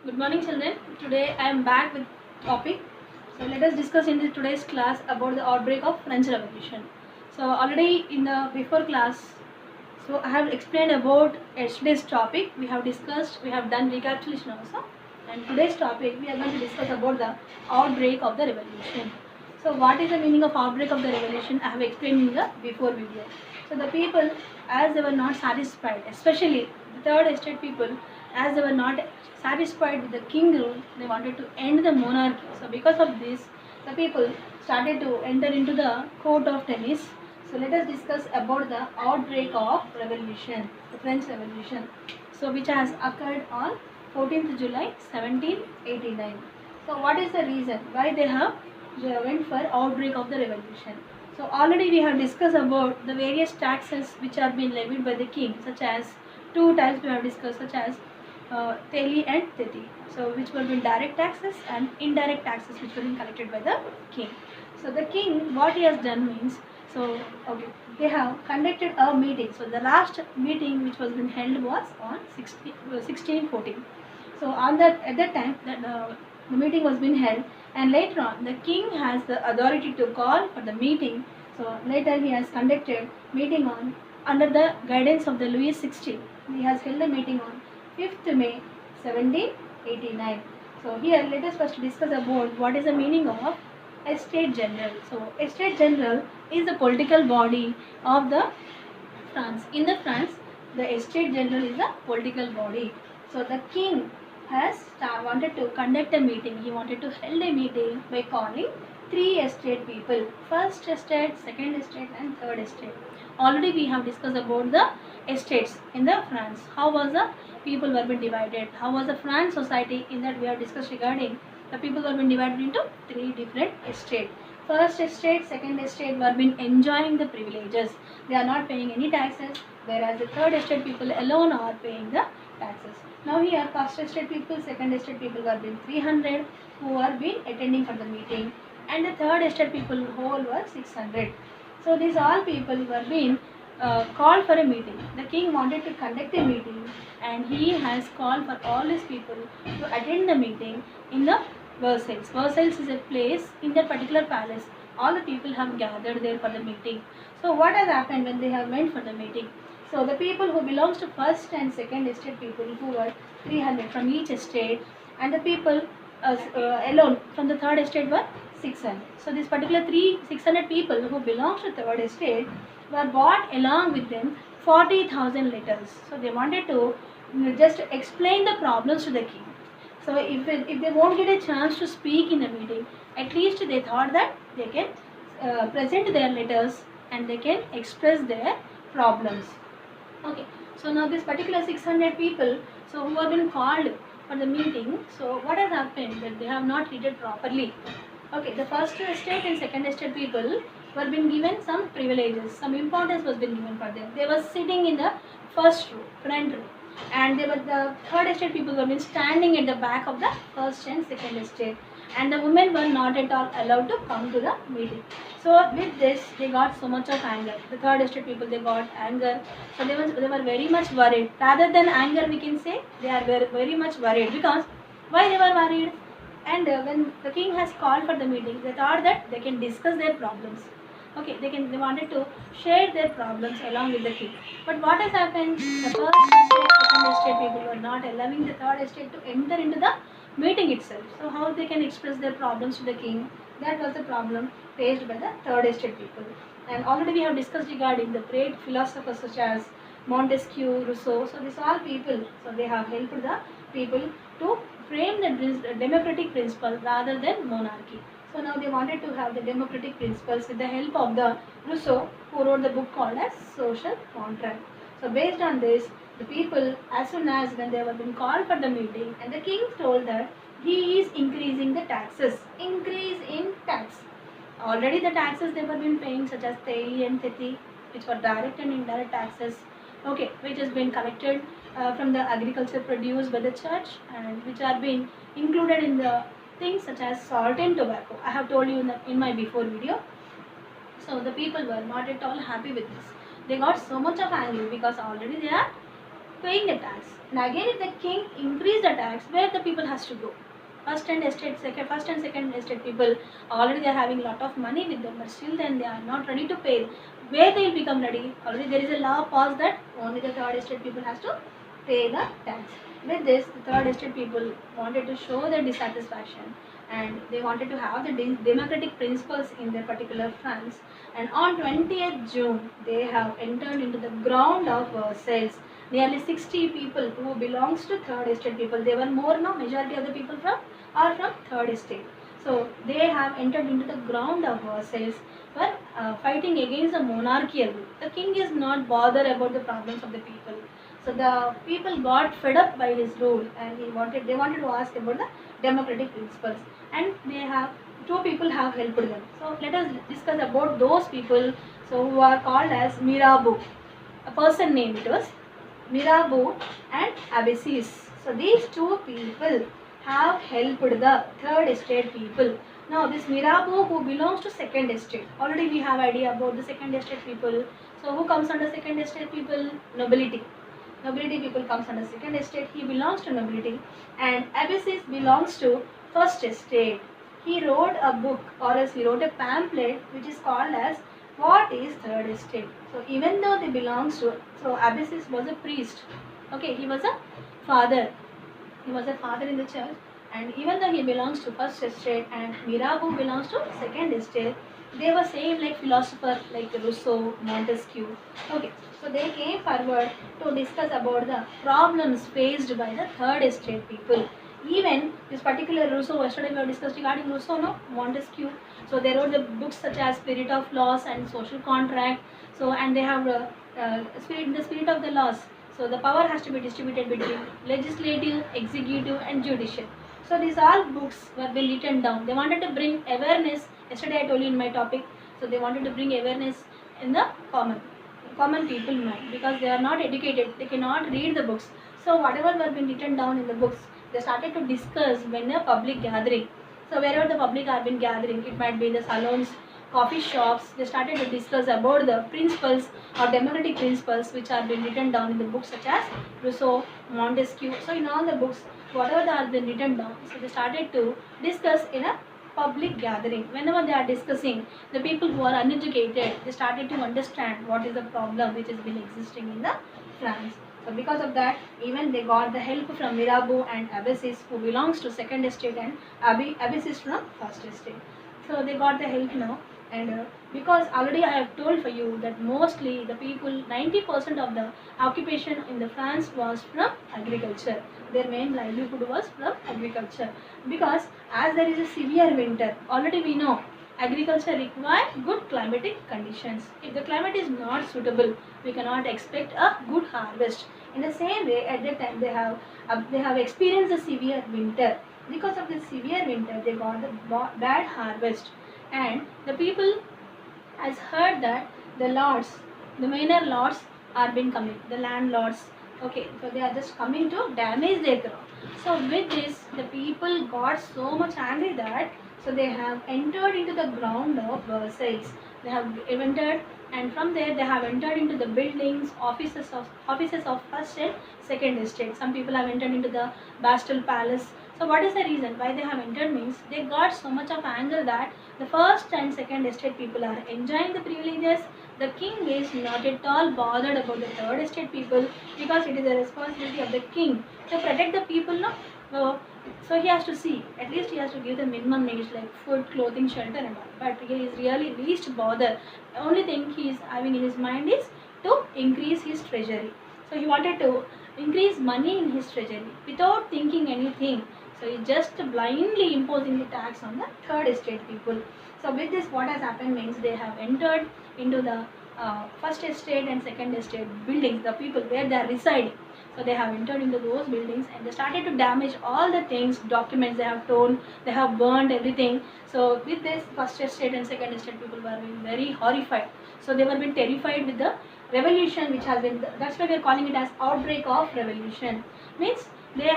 Good morning, children. Today I am back with topic. So let us discuss in today's class about the outbreak of French Revolution. So already in the before class, so I have explained about yesterday's topic. We have discussed, we have done recapitulation also. And today's topic we are going to discuss about the outbreak of the revolution. So what is the meaning of outbreak of the revolution? I have explained in the before video. So the people, as they were not satisfied, especially the third estate people, as they were not satisfied with the king rule, they wanted to end the monarchy. So because of this, the people started to enter into the court of tennis. So let us discuss about the outbreak of revolution, the French Revolution. So which has occurred on 14th July 1789. So what is the reason why they went for outbreak of the revolution? So already we have discussed about the various taxes which are being levied by the king, such as two types we have discussed, such as Teli and Teti. So which were been direct taxes and indirect taxes which were being collected by the king. So the king, what he has done means, so okay, they have conducted a meeting. So the last meeting which was been held was on 1614. So on that at that time the meeting was being held, and later on the king has the authority to call for the meeting. So later he has conducted meeting on under the guidance of the Louis XVI. He has held a meeting on 5th May 1789. So here let us first discuss about what is the meaning of Estate General. So Estate General is the political body of the France. In the France, the Estate General is a political body. So the king has wanted to conduct a meeting. He wanted to hold a meeting by calling three estate people: first estate, second estate, and third estate. Already we have discussed about the estates in the France. How was the people were being divided? How was the France society? In that we have discussed regarding the people were being divided into three different estates. First estate, second estate were been enjoying the privileges. They are not paying any taxes, whereas the third estate people alone are paying the taxes. Now here first estate people, second estate people were been 300 who are been attending for the meeting, and the third estate people whole were 600. So these all people were being called for a meeting. The king wanted to conduct a meeting, and he has called for all his people to attend the meeting in the Versailles. Versailles is a place in that particular palace. All the people have gathered there for the meeting. So what has happened when they have went for the meeting? So the people who belongs to first and second estate people, who were 300 from each estate, and the people alone from the third estate were 600. So this particular 600 people who belongs to third estate were brought along with them 40,000 letters. So they wanted to just explain the problems to the king. So if they won't get a chance to speak in the meeting, at least they thought that they can present their letters and they can express their problems. Okay, so now this particular 600 people, so who have been called for the meeting, so what has happened that they have not treated properly. Okay, the first estate and second estate people were being given some privileges, some importance was being given for them. They were sitting in the first row, front row, and they were the third estate people were been standing at the back of the first and second estate, and the women were not at all allowed to come to the meeting. So with this, they got so much of anger. The third estate people, they got anger. So they were very much worried. Rather than anger, we can say they are very much worried. Because why they were worried? And when the king has called for the meeting, they thought that they can discuss their problems. Okay, they wanted to share their problems along with the king. But what has happened? The first estate, second estate people were not allowing the third estate to enter into the meeting itself. So how they can express their problems to the king? That was the problem faced by the third estate people. And already we have discussed regarding the great philosophers such as Montesquieu, Rousseau. So these all people, so they have helped the people to frame the democratic principle rather than monarchy. So now they wanted to have the democratic principles with the help of the Rousseau, who wrote the book called as Social Contract. So based on this, the people, as soon as when they were being called for the meeting, and the king told that he is increasing the taxes. Increase in tax. Already the taxes they were been paying, such as Tei and Teti, which were direct and indirect taxes. Okay, which has been collected from the agriculture produced by the church, and which are being included in the things such as salt and tobacco. I have told you in my before video. So the people were not at all happy with this. They got so much of anger because already they are paying the tax. And again, if the king increase the tax, where the people has to go? First and second estate people already they are having a lot of money with them, but still then they are not ready to pay. Where they will become ready? Already there is a law passed that only the third estate people has to pay the tax. With this, the third estate people wanted to show their dissatisfaction, and they wanted to have the democratic principles in their particular France. And on 20th June, they have entered into the ground of Versailles. Nearly 60 people who belongs to third estate people. They were more, no, majority of the people are from third estate. So they have entered into the ground of Versailles for fighting against the monarchical rule. The king is not bothered about the problems of the people. So the people got fed up by his rule, and they wanted to ask about the democratic principles, and two people have helped them. So let us discuss about those people. So who are called as Mirabeau. A person name it was Mirabeau and Agassiz. So these two people have helped the third estate people. Now this Mirabeau, who belongs to second estate. Already we have idea about the second estate people. So who comes under second estate people? Nobility. Nobility people comes under second estate. He belongs to nobility. And Agassiz belongs to first estate. He wrote a book, or else he wrote a pamphlet which is called as What is Third Estate. So even though they belongs to, so Agassiz was a priest. Okay, he was a father. He was a father in the church, and even though he belongs to first estate and Mirabeau belongs to second estate, they were same like philosopher like Rousseau, Montesquieu. Okay, so they came forward to discuss about the problems faced by the third estate people. Even this particular Rousseau, yesterday we have discussed regarding Rousseau, no, Montesquieu. So they wrote the books such as Spirit of Laws and Social Contract. So and they have the spirit of the laws. So the power has to be distributed between legislative, executive, and judicial. So these all books were being written down. They wanted to bring awareness. Yesterday I told you in my topic. So they wanted to bring awareness in the common people mind, because they are not educated. They cannot read the books. So whatever were being written down in the books, they started to discuss when a public gathering. So wherever the public are been gathering, it might be the salons, coffee shops, they started to discuss about the principles or democratic principles which are been written down in the books such as Rousseau, Montesquieu. So in all the books, whatever they have been written down, so they started to discuss in a public gathering. Whenever they are discussing, the people who are uneducated, they started to understand what is the problem which has been existing in the France. So because of that, even they got the help from Mirabeau and Agassiz, who belongs to second estate, and Agassiz from first estate. So they got the help now, and because already I have told for you that mostly the people, 90% of the occupation in the France was from agriculture. Their main livelihood was from agriculture, because as there is a severe winter, already we know agriculture requires good climatic conditions. If the climate is not suitable, we cannot expect a good harvest. In the same way, at that time they have experienced a severe winter. Because of the severe winter, they got the bad harvest, and the people has heard that the lords, the minor lords, are been coming, the landlords. Okay, so they are just coming to damage their crop. So with this, the people got so much angry that so they have entered into the ground of Versailles. They have entered, and from there they have entered into the buildings, offices of first and second estate. Some people have entered into the Bastille Palace. So what is the reason why they have entered? Means they got so much of anger that the first and second estate people are enjoying the privileges. The king is not at all bothered about the third estate people, because it is the responsibility of the king to protect the people. No, so he has to see, at least he has to give the minimum needs like food, clothing, shelter and all. But he is really least bothered. The only thing he is having in his mind is to increase his treasury. So he wanted to increase money in his treasury without thinking anything. So he just blindly imposing the tax on the third estate people. So with this, what has happened means they have entered into the first estate and second estate buildings, the people where they are residing. So they have entered into those buildings, and they started to damage all the things, documents they have torn, they have burned everything. So with this, first estate and second estate people were being very horrified. So they were being terrified with the revolution which has been, that's why we are calling it as outbreak of revolution. Means they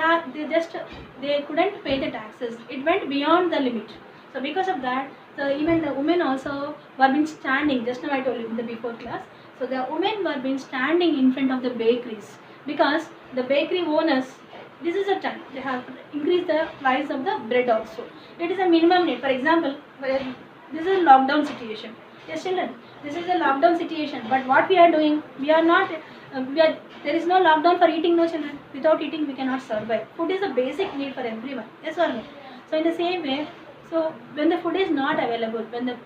couldn't pay the taxes. It went beyond the limit. So because of that, so even the women also were been standing, just now I told you in the before class. So the women were been standing in front of the bakeries. because the bakery owners, this is a time they have increased the price of the bread also. It is a minimum need. For example, this is a lockdown situation. Yes, children, this is a lockdown situation. But what we are doing, we are not. There is no lockdown for eating, no children. Without eating, we cannot survive. Food is a basic need for everyone. Yes or no? So in the same way, so when the food is not available, when the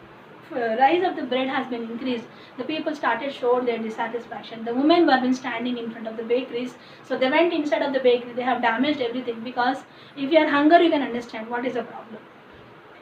rise of the bread has been increased, the people started showed their dissatisfaction. The women were been standing in front of the bakeries, so they went inside of the bakery. They have damaged everything, because if you are hungry, you can understand what is the problem.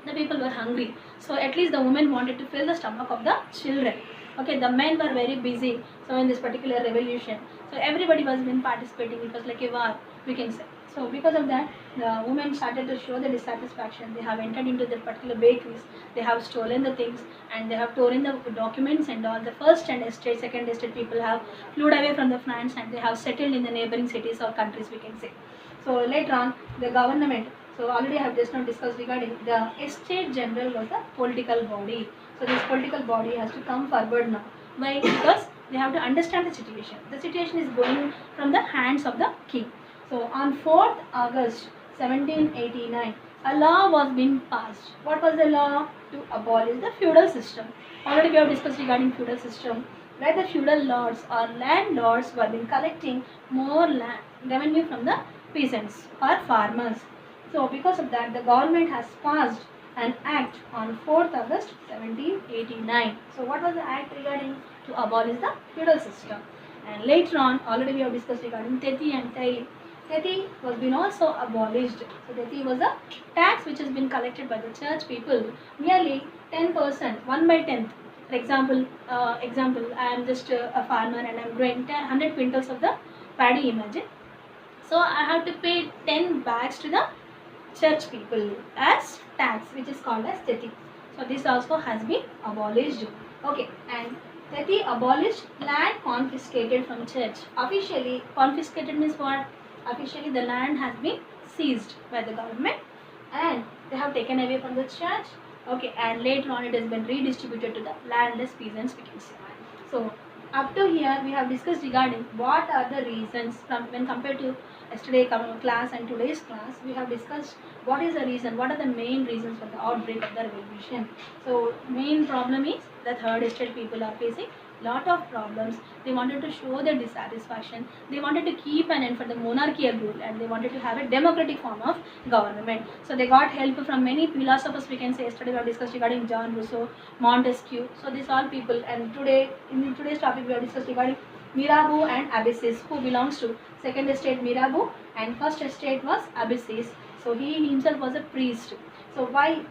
The people were hungry, so at least the women wanted to fill the stomach of the children. Okay, the men were very busy. So in this particular revolution, so everybody was been participating. It was like a war, we can say. So because of that, the women started to show the dissatisfaction. They have entered into the particular bakeries. They have stolen the things, and they have torn the documents and all. The first and estate, second estate people have flew away from the France, and they have settled in the neighboring cities or countries, we can say. So later on, the government. So already I have just now discussed regarding the estate general was the political body. So this political body has to come forward now. Why? Because they have to understand the situation. The situation is going from the hands of the king. So on 4th August 1789, a law was being passed. What was the law? To abolish the feudal system. Already we have discussed regarding feudal system, where the feudal lords or landlords were been collecting more land revenue from the peasants or farmers. So because of that, the government has passed an act on 4th August 1789. So what was the act regarding? To abolish the feudal system. And later on, already we have discussed regarding Teti and Tai. Teti was been also abolished. So Teti was a tax which has been collected by the church people, nearly 10%, 1 by 10th. For example, I am just a farmer and I am growing 100 quintals of the paddy, imagine. So I have to pay 10 bags to the church people as tax, which is called as Teti. So this also has been abolished. Okay, and Teti abolished land confiscated from church. Officially, confiscated means what? Officially, the land has been seized by the government, and they have taken away from the church. Okay, and later on it has been redistributed to the landless peasants, we can say. So up to here we have discussed regarding what are the reasons from when compared to yesterday class and today's class. We have discussed what is the reason, what are the main reasons for the outbreak of the revolution. So main problem is the third estate people are facing lot of problems. They wanted to show their dissatisfaction. They wanted to keep an end for the monarchical rule, and they wanted to have a democratic form of government. So they got help from many philosophers, we can say. Yesterday we have discussed regarding John Rousseau, Montesquieu. So these all people, and today in today's topic we have discussed regarding Mirabeau and Abysses, who belongs to second estate Mirabeau and first estate was Abysses. So he himself was a priest. So why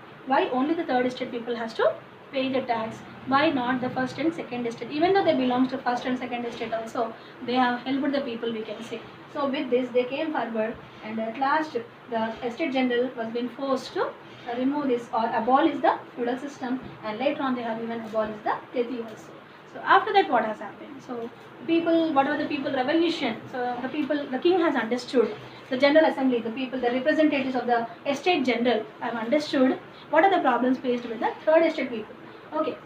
only the third estate people has to pay the tax? Why not the first and second estate? Even though they belong to first and second estate also, they have helped the people, we can say. So with this they came forward, and at last the estate general was being forced to remove this or abolish the feudal system, and later on they have even abolished the Teti also. So after that, what has happened? So people, whatever the people revolution, so the people, the king has understood, the general assembly, the people, the representatives of the estate general have understood what are the problems faced with the third estate people. Okay,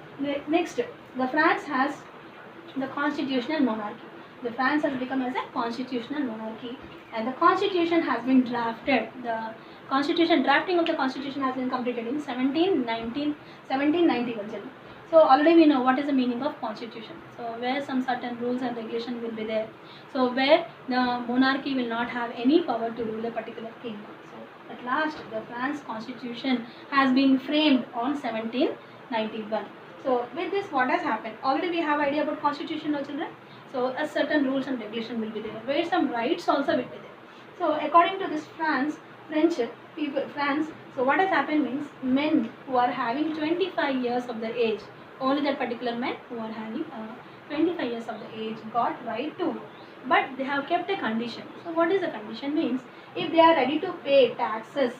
next, the France has the constitutional monarchy. The France has become as a constitutional monarchy, and the constitution has been drafted. The constitution, drafting of the constitution has been completed in 1791. So already we know what is the meaning of constitution. So where some certain rules and regulation will be there. So where the monarchy will not have any power to rule a particular kingdom. So at last the France constitution has been framed on 1791. So with this, what has happened? Already we have idea about constitution now, children. So a certain rules and regulation will be there, where some rights also will be there. So according to this France, so what has happened means men who are having 25 years of the age, only that particular men who are having 25 years of the age got right to vote. But they have kept a condition. So what is the condition means? If they are ready to pay taxes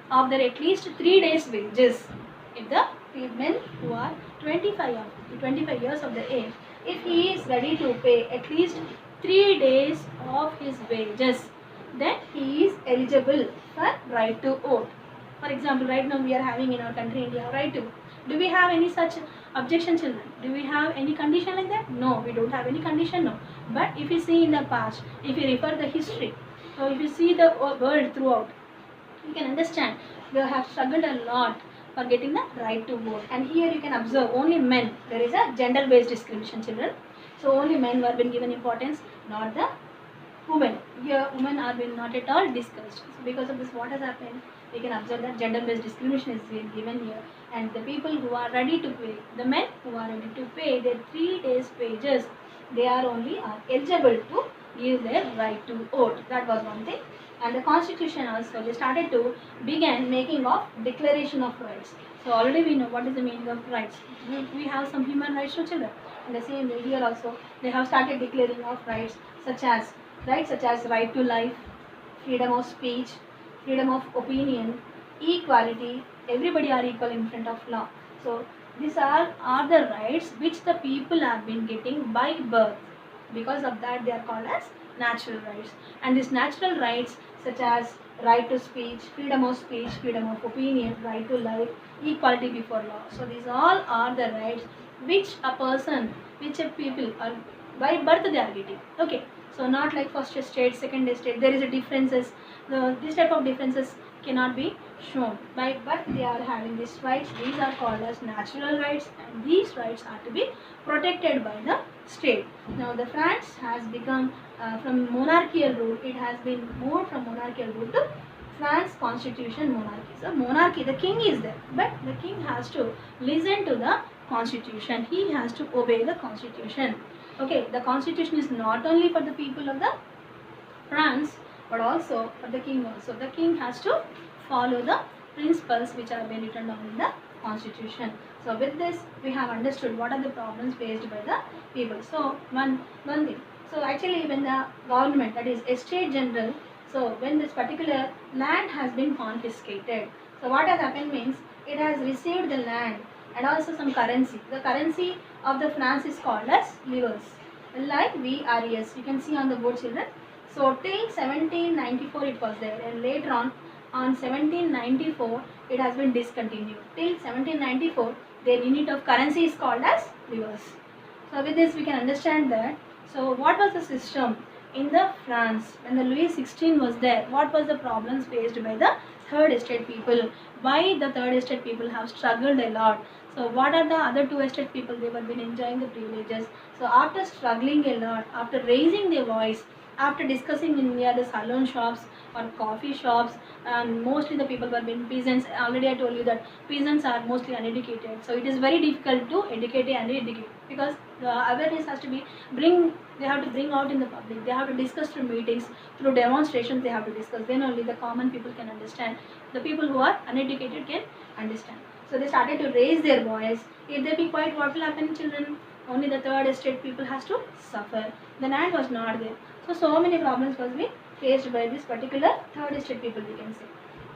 of their at least 3 days wages, if the men who are 25 years of the age, if he is ready to pay at least 3 days of his wages, then he is eligible for right to vote. For example, right now we are having in our country India right to vote. Do we have any such objection, children? Do we have any condition like that? No, we don't have any condition, no. But if you see in the past, if you refer the history, so if you see the world throughout, you can understand they have struggled a lot for getting the right to vote. And here you can observe only men. There is a gender-based discrimination, children. So only men were been given importance, not the women. Here women are being not at all discussed. So because of this, what has happened? We can observe that gender-based discrimination is being given here, and the people who are ready to pay, the men who are ready to pay their 3 days wages, they are only are eligible to give their right to vote. That was one thing. And the constitution also, they started to begin making of declaration of rights. So already we know what is the meaning of rights. We have some human rights to children. In the same way here also, they have started declaring of rights such as right to life, freedom of speech, freedom of opinion, equality. Everybody are equal in front of law. So these are the rights which the people have been getting by birth. Because of that, they are called as natural rights. And these natural rights such as right to speech, freedom of opinion, right to life, equality before law. So these all are the rights which a person, which a people are by birth they are getting. Okay. So not like first estate, second estate. There is a differences. This type of differences cannot be shown. By birth they are having these rights. These are called as natural rights, and these rights are to be protected by the state. Now the France has become from monarchical rule. It has been moved from monarchical rule to France constitution monarchy. So monarchy, the king is there, but the king has to listen to the constitution. He has to obey the constitution. Okay, the constitution is not only for the people of the France, but also for the king also. The king has to follow the principles which are being written down in the constitution. So with this, we have understood what are the problems faced by the people. So one thing. So actually when the government, that is estate general, so when this particular land has been confiscated, so what has happened means it has received the land and also some currency. The currency of the France is called as livres, like VRES. You can see on the board, children. So till 1794 it was there, and later on 1794 it has been discontinued. Till 1794 their unit of currency is called as livres. So with this we can understand that. So what was the system in the France when the Louis XVI was there? What was the problems faced by the third estate people? Why the third estate people have struggled a lot? So what are the other two estate people? They were been enjoying the privileges. So after struggling a lot, after raising their voice, after discussing in near the salon shops or coffee shops, and mostly the people were being peasants. Already I told you that peasants are mostly uneducated. So it is very difficult to educate and educate, because the awareness has to be they have to bring out in the public. They have to discuss through meetings, through demonstrations. They have to discuss. Then only the common people can understand. The people who are uneducated can understand. So they started to raise their voice. If they be quiet, what will happen, children? Only the third estate people has to suffer. The land was not there. So many problems was being faced by this particular third estate people, we can say.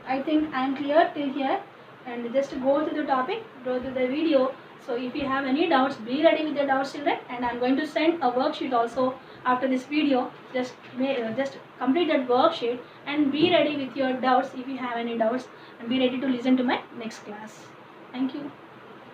I think I am clear till here, and just go to the topic, go to the video. So if you have any doubts, be ready with the doubts, children, and I am going to send a worksheet also after this video. Just complete that worksheet and be ready with your doubts if you have any doubts, and be ready to listen to my next class. Thank you.